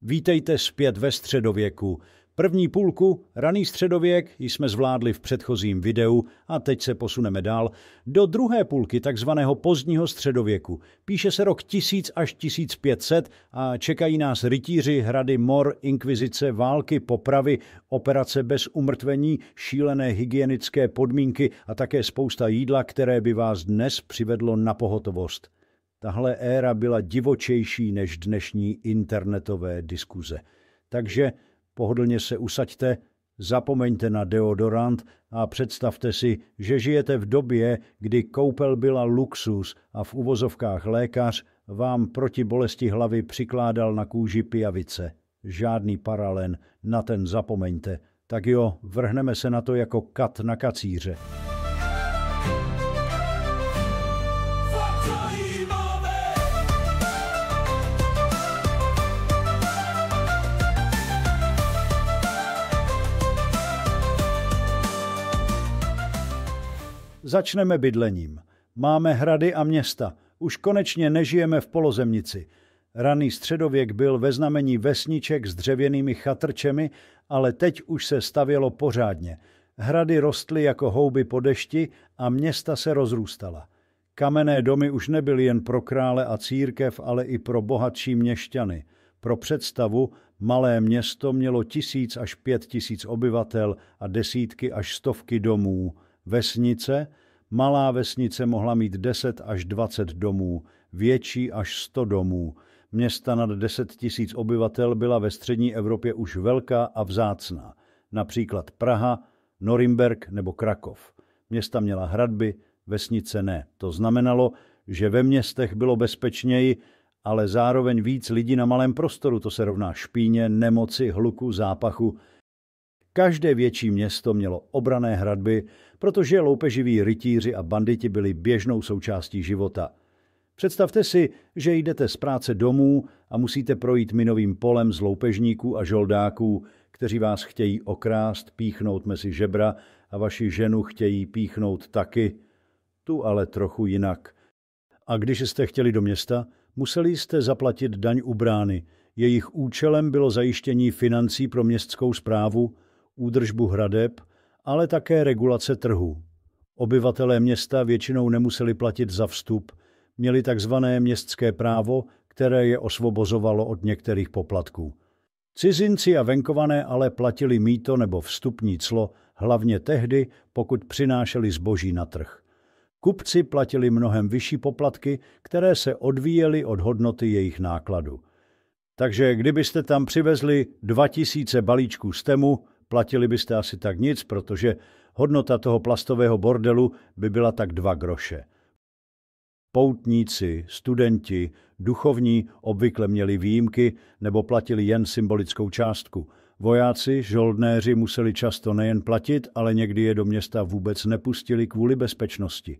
Vítejte zpět ve středověku. První půlku, raný středověk, jsme zvládli v předchozím videu a teď se posuneme dál do druhé půlky takzvaného pozdního středověku. Píše se rok 1000 až 1500 a čekají nás rytíři, hrady, mor, inkvizice, války, popravy, operace bez umrtvení, šílené hygienické podmínky a také spousta jídla, které by vás dnes přivedlo na pohotovost. Tahle éra byla divočejší než dnešní internetové diskuze. Takže pohodlně se usaďte, zapomeňte na deodorant a představte si, že žijete v době, kdy koupel byla luxus a v uvozovkách lékař vám proti bolesti hlavy přikládal na kůži pijavice. Žádný paralen, na ten zapomeňte. Tak jo, vrhneme se na to jako kat na kacíře. Začneme bydlením. Máme hrady a města. Už konečně nežijeme v polozemnici. Raný středověk byl ve znamení vesniček s dřevěnými chatrčemi, ale teď už se stavělo pořádně. Hrady rostly jako houby po dešti a města se rozrůstala. Kamenné domy už nebyly jen pro krále a církev, ale i pro bohatší měšťany. Pro představu, malé město mělo 1000 až 5000 obyvatel a desítky až stovky domů. Vesnice, malá vesnice mohla mít 10 až 20 domů, větší až 100 domů. Města nad 10 000 obyvatel byla ve střední Evropě už velká a vzácná. Například Praha, Norimberk nebo Krakov. Města měla hradby, vesnice ne. To znamenalo, že ve městech bylo bezpečněji, ale zároveň víc lidí na malém prostoru. To se rovná špíně, nemoci, hluku, zápachu. Každé větší město mělo obranné hradby, protože loupeživí rytíři a banditi byli běžnou součástí života. Představte si, že jdete z práce domů a musíte projít minovým polem z loupežníků a žoldáků, kteří vás chtějí okrást, píchnout mezi žebra a vaši ženu chtějí píchnout taky, tu ale trochu jinak. A když jste chtěli do města, museli jste zaplatit daň u brány. Jejich účelem bylo zajištění financí pro městskou správu, údržbu hradeb, ale také regulace trhu. Obyvatelé města většinou nemuseli platit za vstup, měli takzvané městské právo, které je osvobozovalo od některých poplatků. Cizinci a venkované ale platili mýto nebo vstupní clo hlavně tehdy, pokud přinášeli zboží na trh. Kupci platili mnohem vyšší poplatky, které se odvíjely od hodnoty jejich nákladu. Takže kdybyste tam přivezli 2000 balíčků stemu, platili byste asi tak nic, protože hodnota toho plastového bordelu by byla tak 2 groše. Poutníci, studenti, duchovní obvykle měli výjimky nebo platili jen symbolickou částku. Vojáci, žoldnéři museli často nejen platit, ale někdy je do města vůbec nepustili kvůli bezpečnosti.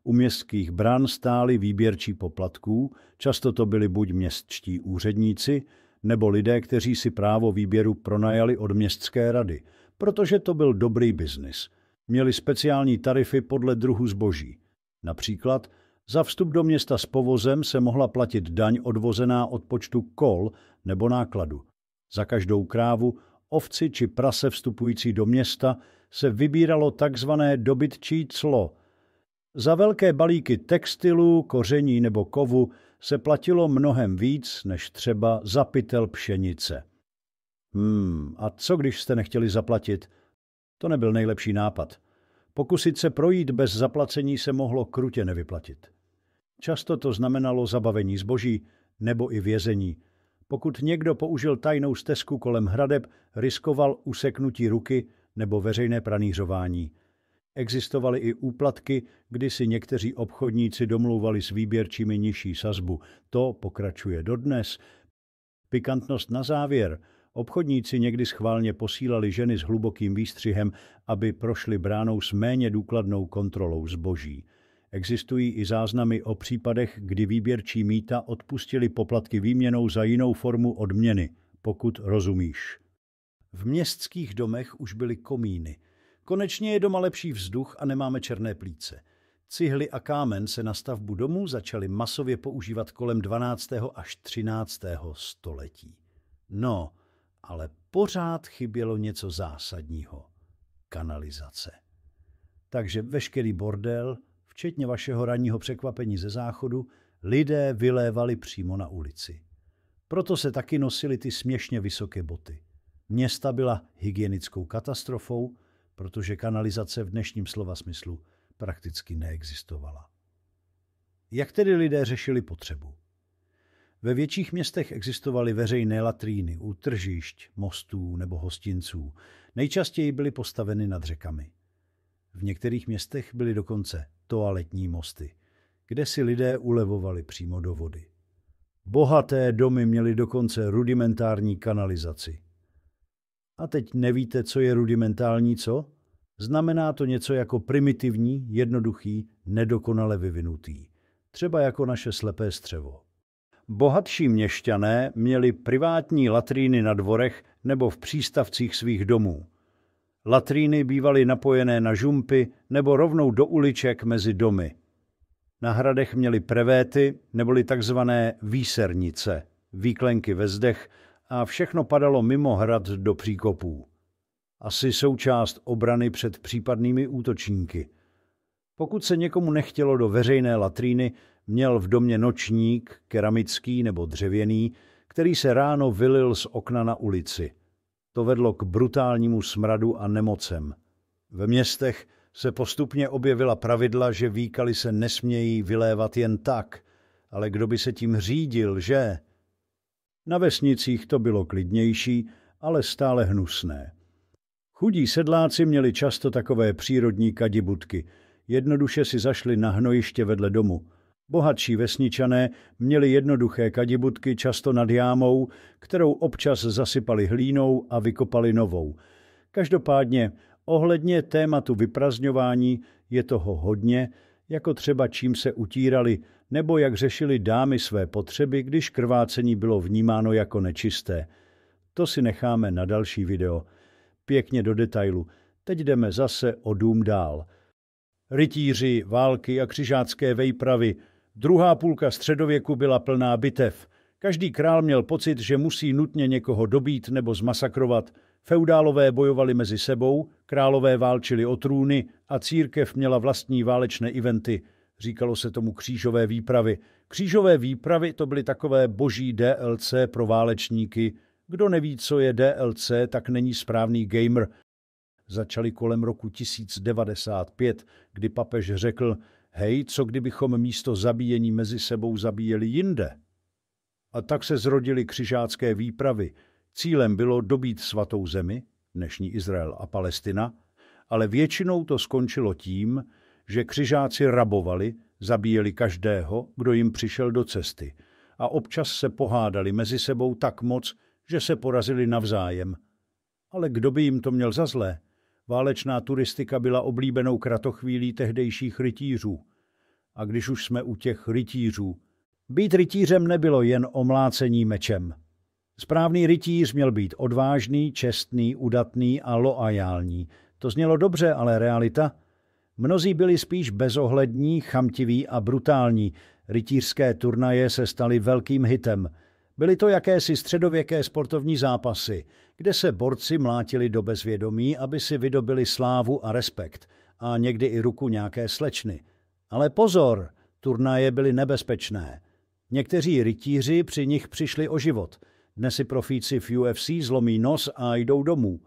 U městských bran stáli výběrčí poplatků, často to byli buď městští úředníci, nebo lidé, kteří si právo výběru pronajali od městské rady, protože to byl dobrý biznis. Měli speciální tarify podle druhu zboží. Například za vstup do města s povozem se mohla platit daň odvozená od počtu kol nebo nákladu. Za každou krávu, ovci či prase vstupující do města se vybíralo takzvané dobytčí clo. Za velké balíky textilu, koření nebo kovu se platilo mnohem víc než třeba za pytel pšenice. A co když jste nechtěli zaplatit? To nebyl nejlepší nápad. Pokusit se projít bez zaplacení se mohlo krutě nevyplatit. Často to znamenalo zabavení zboží nebo i vězení. Pokud někdo použil tajnou stezku kolem hradeb, riskoval useknutí ruky nebo veřejné pranýřování. Existovaly i úplatky, kdy si někteří obchodníci domlouvali s výběrčími nižší sazbu. To pokračuje dodnes. Pikantnost na závěr. Obchodníci někdy schválně posílali ženy s hlubokým výstřihem, aby prošly bránou s méně důkladnou kontrolou zboží. Existují i záznamy o případech, kdy výběrčí mýta odpustili poplatky výměnou za jinou formu odměny, pokud rozumíš. V městských domech už byly komíny. Konečně je doma lepší vzduch a nemáme černé plíce. Cihly a kámen se na stavbu domů začaly masově používat kolem 12. až 13. století. No, ale pořád chybělo něco zásadního. Kanalizace. Takže veškerý bordel, včetně vašeho ranního překvapení ze záchodu, lidé vylévali přímo na ulici. Proto se taky nosily ty směšně vysoké boty. Města byla hygienickou katastrofou, protože kanalizace v dnešním slova smyslu prakticky neexistovala. Jak tedy lidé řešili potřebu? Ve větších městech existovaly veřejné latríny u tržišť, mostů nebo hostinců. Nejčastěji byly postaveny nad řekami. V některých městech byly dokonce toaletní mosty, kde si lidé ulevovali přímo do vody. Bohaté domy měly dokonce rudimentární kanalizaci. A teď nevíte, co je rudimentální, co? Znamená to něco jako primitivní, jednoduchý, nedokonale vyvinutý. Třeba jako naše slepé střevo. Bohatší měšťané měli privátní latríny na dvorech nebo v přístavcích svých domů. Latríny bývaly napojené na žumpy nebo rovnou do uliček mezi domy. Na hradech měli prevéty neboli takzvané výsernice, výklenky ve zdech a všechno padalo mimo hrad do příkopů. Asi součást obrany před případnými útočníky. Pokud se někomu nechtělo do veřejné latríny, měl v domě nočník, keramický nebo dřevěný, který se ráno vylil z okna na ulici. To vedlo k brutálnímu smradu a nemocem. Ve městech se postupně objevila pravidla, že výkaly se nesmějí vylévat jen tak, ale kdo by se tím řídil, že? Na vesnicích to bylo klidnější, ale stále hnusné. Chudí sedláci měli často takové přírodní kadibudky. Jednoduše si zašli na hnojiště vedle domu. Bohatší vesničané měli jednoduché kadibudky často nad jámou, kterou občas zasypali hlínou a vykopali novou. Každopádně ohledně tématu vyprazňování je toho hodně, jako třeba čím se utírali nebo jak řešili dámy své potřeby, když krvácení bylo vnímáno jako nečisté. To si necháme na další video. Pěkně do detailu. Teď jdeme zase o dům dál. Rytíři, války a křižácké vejpravy. Druhá půlka středověku byla plná bitev. Každý král měl pocit, že musí nutně někoho dobít nebo zmasakrovat. Feudálové bojovali mezi sebou, králové válčili o trůny a církev měla vlastní válečné eventy. Říkalo se tomu křížové výpravy. Křížové výpravy to byly takové boží DLC pro válečníky. Kdo neví, co je DLC, tak není správný gamer. Začali kolem roku 1095, kdy papež řekl, hej, co kdybychom místo zabíjení mezi sebou zabíjeli jinde? A tak se zrodily křižácké výpravy. Cílem bylo dobít svatou zemi, dnešní Izrael a Palestina, ale většinou to skončilo tím, že křižáci rabovali, zabíjeli každého, kdo jim přišel do cesty a občas se pohádali mezi sebou tak moc, že se porazili navzájem. Ale kdo by jim to měl za zlé? Válečná turistika byla oblíbenou kratochvílí tehdejších rytířů. A když už jsme u těch rytířů, být rytířem nebylo jen o mlácení mečem. Správný rytíř měl být odvážný, čestný, udatný a loajální. To znělo dobře, ale realita? Mnozí byli spíš bezohlední, chamtiví a brutální. Rytířské turnaje se staly velkým hitem. Byly to jakési středověké sportovní zápasy, kde se borci mlátili do bezvědomí, aby si vydobili slávu a respekt a někdy i ruku nějaké slečny. Ale pozor, turnaje byly nebezpečné. Někteří rytíři při nich přišli o život. Dnes si profíci v UFC zlomí nos a jdou domů.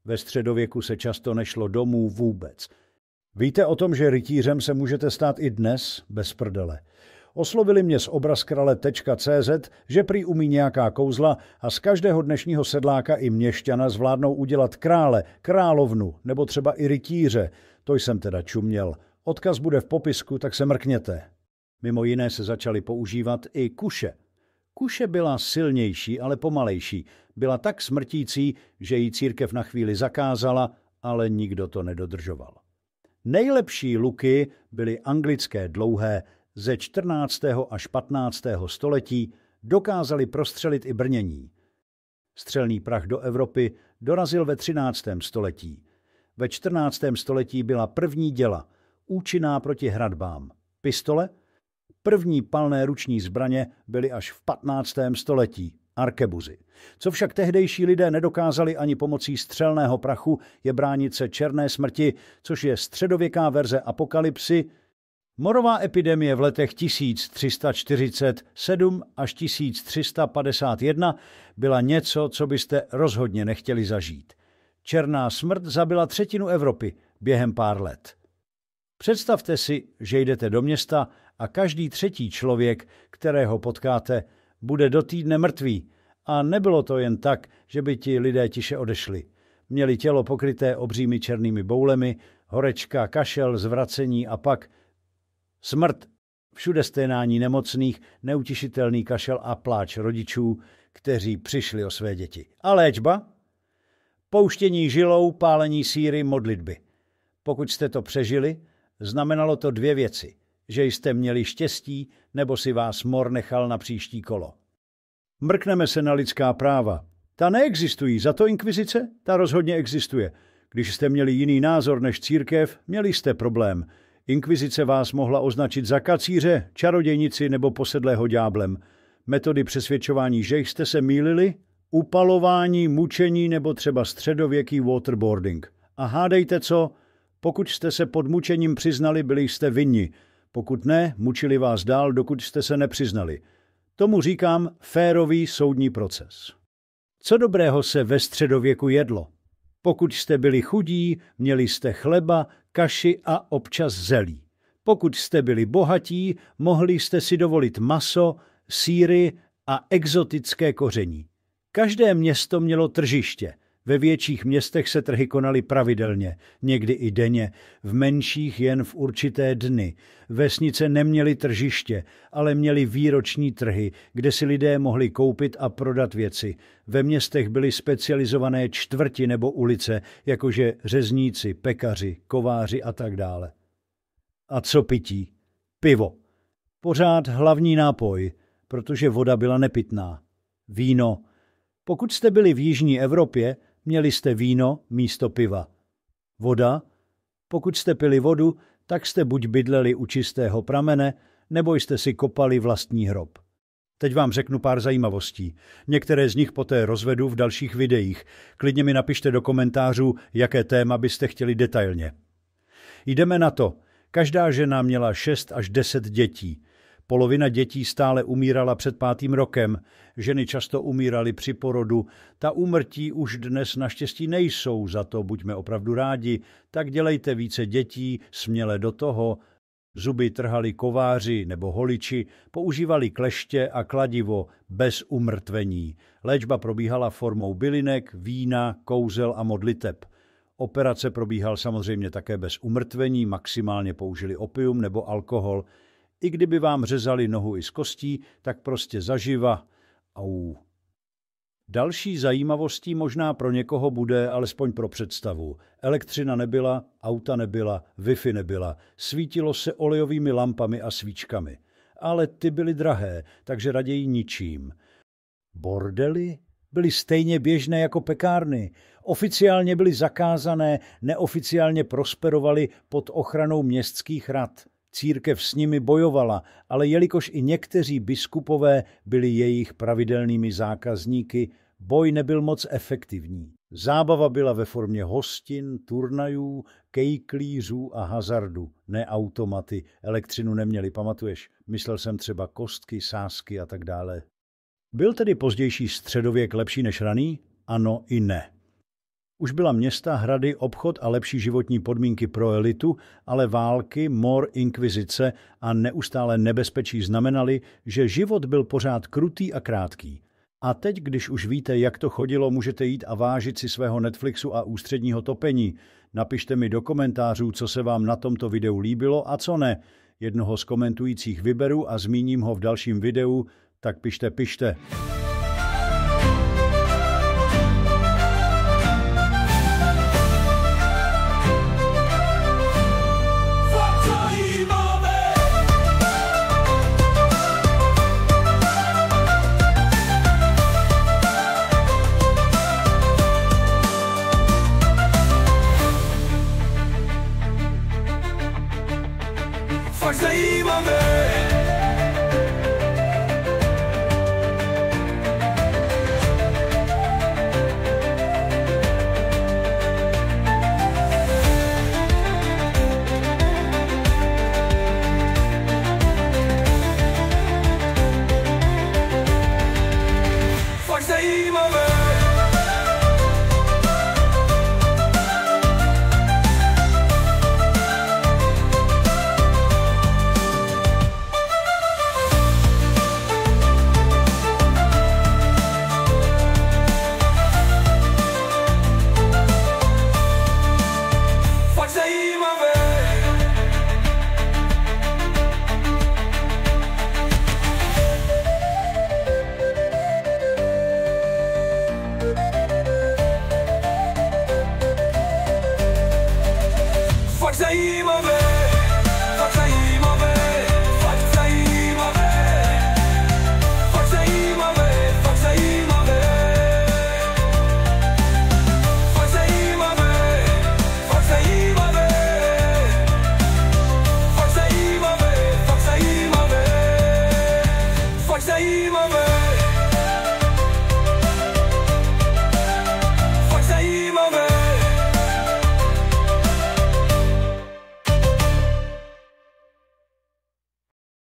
Ve středověku se často nešlo domů vůbec. Víte o tom, že rytířem se můžete stát i dnes bez prdele. Oslovili mě z obrazkrale.cz, že prý umí nějaká kouzla a z každého dnešního sedláka i měšťana zvládnou udělat krále, královnu nebo třeba i rytíře. To jsem teda čuměl. Odkaz bude v popisku, tak se mrkněte. Mimo jiné se začaly používat i kuše. Kuše byla silnější, ale pomalejší. Byla tak smrtící, že ji církev na chvíli zakázala, ale nikdo to nedodržoval. Nejlepší luky byly anglické dlouhé, ze 14. až 15. století dokázali prostřelit i brnění. Střelný prach do Evropy dorazil ve 13. století. Ve 14. století byla první děla, účinná proti hradbám. Pistole? První palné ruční zbraně byly až v 15. století. arkebuzy. Co však tehdejší lidé nedokázali ani pomocí střelného prachu, je bránit se černé smrti, což je středověká verze apokalypsy. Morová epidemie v letech 1347 až 1351 byla něco, co byste rozhodně nechtěli zažít. Černá smrt zabila třetinu Evropy během pár let. Představte si, že jdete do města a každý třetí člověk, kterého potkáte, bude do týdne mrtvý. A nebylo to jen tak, že by ti lidé tiše odešli. Měli tělo pokryté obřími černými boulemi, horečka, kašel, zvracení a pak smrt, všude sténání nemocných, neutišitelný kašel a pláč rodičů, kteří přišli o své děti. A léčba? Pouštění žilou, pálení síry, modlitby. Pokud jste to přežili, znamenalo to dvě věci. Že jste měli štěstí, nebo si vás mor nechal na příští kolo. Mrkneme se na lidská práva. Ta neexistují, za to inkvizice? Ta rozhodně existuje. Když jste měli jiný názor než církev, měli jste problém. Inkvizice vás mohla označit za kacíře, čarodějnici nebo posedlého ďáblem. Metody přesvědčování, že jste se mýlili? Upalování, mučení nebo třeba středověký waterboarding. A hádejte co? Pokud jste se pod mučením přiznali, byli jste vinni. Pokud ne, mučili vás dál, dokud jste se nepřiznali. Tomu říkám férový soudní proces. Co dobrého se ve středověku jedlo? Pokud jste byli chudí, měli jste chleba, kaši a občas zelí. Pokud jste byli bohatí, mohli jste si dovolit maso, sýry a exotické koření. Každé město mělo tržiště. Ve větších městech se trhy konaly pravidelně, někdy i denně, v menších jen v určité dny. Vesnice neměly tržiště, ale měly výroční trhy, kde si lidé mohli koupit a prodat věci. Ve městech byly specializované čtvrti nebo ulice, jakože řezníci, pekaři, kováři a tak dále. A co pití? Pivo. Pořád hlavní nápoj, protože voda byla nepitná. Víno. Pokud jste byli v jižní Evropě, měli jste víno místo piva. Voda? Pokud jste pili vodu, tak jste buď bydleli u čistého pramene, nebo jste si kopali vlastní hrob. Teď vám řeknu pár zajímavostí. Některé z nich poté rozvedu v dalších videích. Klidně mi napište do komentářů, jaké téma byste chtěli detailně. Jdeme na to. Každá žena měla 6 až 10 dětí. Polovina dětí stále umírala před 5. rokem. Ženy často umíraly při porodu. Ta úmrtí už dnes naštěstí nejsou, za to buďme opravdu rádi. Tak dělejte více dětí, směle do toho. Zuby trhali kováři nebo holiči, používali kleště a kladivo bez umrtvení. Léčba probíhala formou bylinek, vína, kouzel a modliteb. Operace probíhal samozřejmě také bez umrtvení, maximálně použili opium nebo alkohol. I kdyby vám řezali nohu i z kostí, tak prostě zaživa. Au. Další zajímavostí možná pro někoho bude, alespoň pro představu. Elektřina nebyla, auta nebyla, Wi-Fi nebyla. Svítilo se olejovými lampami a svíčkami. Ale ty byly drahé, takže raději ničím. Bordely byly stejně běžné jako pekárny. Oficiálně byly zakázané, neoficiálně prosperovaly pod ochranou městských rad. Církev s nimi bojovala, ale jelikož i někteří biskupové byli jejich pravidelnými zákazníky, boj nebyl moc efektivní. Zábava byla ve formě hostin, turnajů, kejklířů a hazardu, ne automaty. Elektřinu neměli, pamatuješ? Myslel jsem třeba kostky, sázky a tak dále. Byl tedy pozdější středověk lepší než raný? Ano i ne. Už byla města, hrady, obchod a lepší životní podmínky pro elitu, ale války, mor, inkvizice a neustále nebezpečí znamenaly, že život byl pořád krutý a krátký. A teď, když už víte, jak to chodilo, můžete jít a vážit si svého Netflixu a ústředního topení. Napište mi do komentářů, co se vám na tomto videu líbilo a co ne. Jednoho z komentujících vyberu a zmíním ho v dalším videu, tak pište. Fakt zajímavé. zajímavé. Fakt zajímavé. Fakt zajímavé, fakt zajímavé, fakt zajímavé, fakt zajímavé, fakt zajímavé, fakt zajímavé, fakt zajímavé, fakt zajímavé, fakt zajímavé, fakt zajímavé.